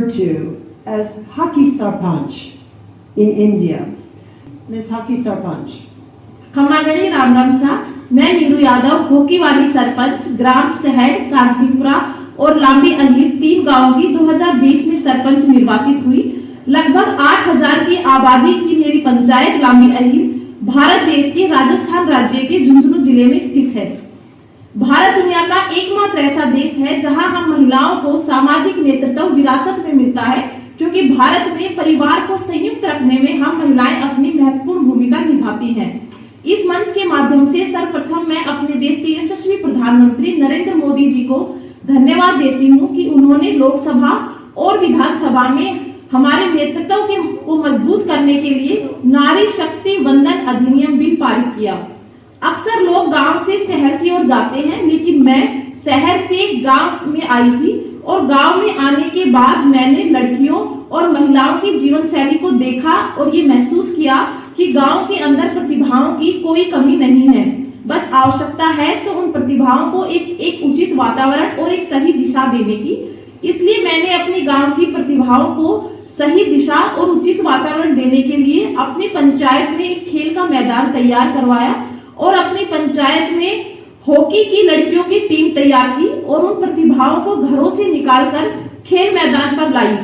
referred to as Haki Sarpanch in India. Ms. Haki Sarpanch. खम्मागणी रामगमसा, मैं Neeru Yadav hockey वाली सरपंच ग्राम सहड़, कांसीपुरा और लांबी अलीर 3 गांवों की 2020 में सरपंच निर्वाचित हुई। लगभग 8000 की आबादी की मेरी पंचायत लांबी अलीर भारत देश के राजस्थान राज्य के झुंझुनू जिले में स्थित है। भारत दुनिया का एकमात्र ऐसा देश है जहां हम महिलाओं को सामाजिक नेतृत्व विरासत में मिलता है, क्योंकि भारत में परिवार को संयुक्त रखने में हम महिलाएं अपनी महत्वपूर्ण भूमिका निभाती हैं। इस मंच के माध्यम से सर्वप्रथम मैं अपने देश के यशस्वी प्रधानमंत्री नरेंद्र मोदी जी को धन्यवाद देती हूं कि उन्होंने लोकसभा और विधानसभा में हमारे नेतृत्व को मजबूत करने के लिए नारी शक्ति वंदन अधिनियम बिल पारित किया। अक्सर लोग गांव से शहर की ओर जाते हैं, लेकिन मैं शहर से गांव में आई थी और गांव में आने के बाद मैंने लड़कियों और महिलाओं की जीवन शैली को देखा और ये महसूस किया कि गांव के अंदर प्रतिभाओं की कोई कमी नहीं है। बस आवश्यकता है तो उन प्रतिभाओं को एक उचित वातावरण और एक सही दिशा देने की। इसलिए मैंने अपने गांव की प्रतिभाओं को सही दिशा और उचित वातावरण देने के लिए अपनी पंचायत में एक खेल का मैदान तैयार करवाया और अपनी पंचायत में हॉकी की लड़कियों की टीम तैयार की और उन प्रतिभाओं को घरों से निकालकर खेल मैदान पर लाई,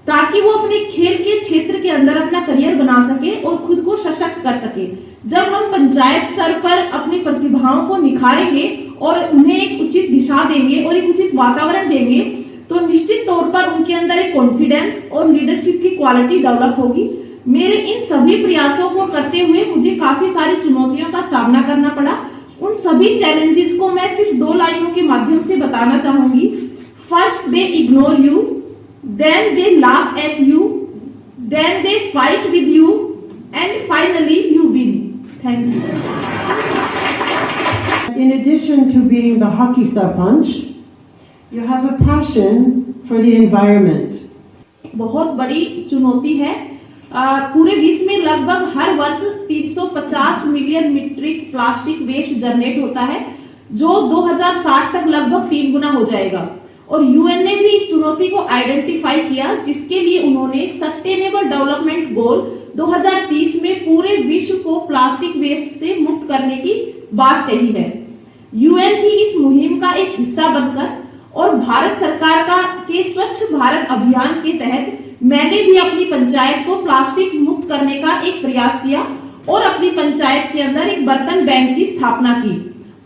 ताकि वो अपने खेल के क्षेत्र के अंदर अपना करियर बना सके और खुद को सशक्त कर सके। जब हम पंचायत स्तर पर अपनी प्रतिभाओं को निखारेंगे और उन्हें एक उचित दिशा देंगे और एक उचित वातावरण देंगे, तो निश्चित तौर पर उनके अंदर एक कॉन्फिडेंस और लीडरशिप की क्वालिटी डेवलप होगी। मेरे इन सभी प्रयासों को करते हुए मुझे काफी सारी चुनौतियों का सामना करना पड़ा। उन सभी चैलेंजेस को मैं सिर्फ 2 लाइनों के माध्यम से बताना चाहूंगी। First, they ignore you, then they laugh at you, then they fight with you, and finally you win. Thank you. In addition to being the Haki Sarpanch, you have a passion for the environment. बहुत बड़ी चुनौती है। पूरे विश्व में लगभग हर वर्ष 350 million metric plastic waste generate होता है, जो 2060 तक लगभग 3 गुना हो जाएगा। और यूएन ने भी इस चुनौती को आइडेंटिफाई किया, जिसके लिए उन्होंने सस्टेनेबल डेवलपमेंट गोल 2030 में पूरे विश्व को प्लास्टिक वेस्ट से मुक्त करने की बात कही है। यूएन की इस मुहिम का एक हिस्सा बनकर और भारत सरकार के स्वच्छ भारत अभियान के तहत मैंने भी अपनी पंचायत को प्लास्टिक मुक्त करने का एक प्रयास किया और अपनी पंचायत के अंदर एक बर्तन बैंक की स्थापना की।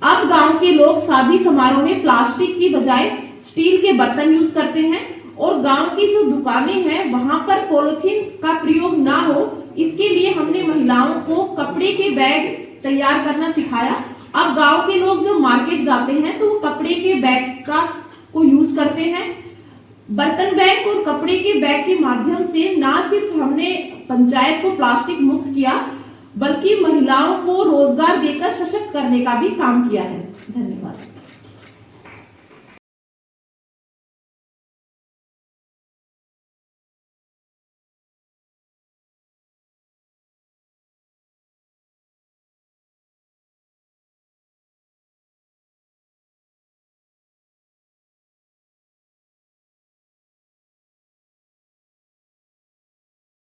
अब गांव के लोग शादी समारोह में प्लास्टिक की बजाय स्टील के बर्तन यूज करते हैं और गांव की जो दुकानें हैं वहां पर पॉलिथीन का प्रयोग ना हो, इसके लिए हमने महिलाओं को कपड़े के बैग तैयार करना सिखाया। अब गांव के लोग जब मार्केट जाते हैं तो वो कपड़े के बैग को यूज करते हैं। बर्तन बैग और कपड़े के बैग के माध्यम से ना सिर्फ हमने पंचायत को प्लास्टिक मुक्त किया, बल्कि महिलाओं को रोजगार देकर सशक्त करने का भी काम किया है। धन्यवाद।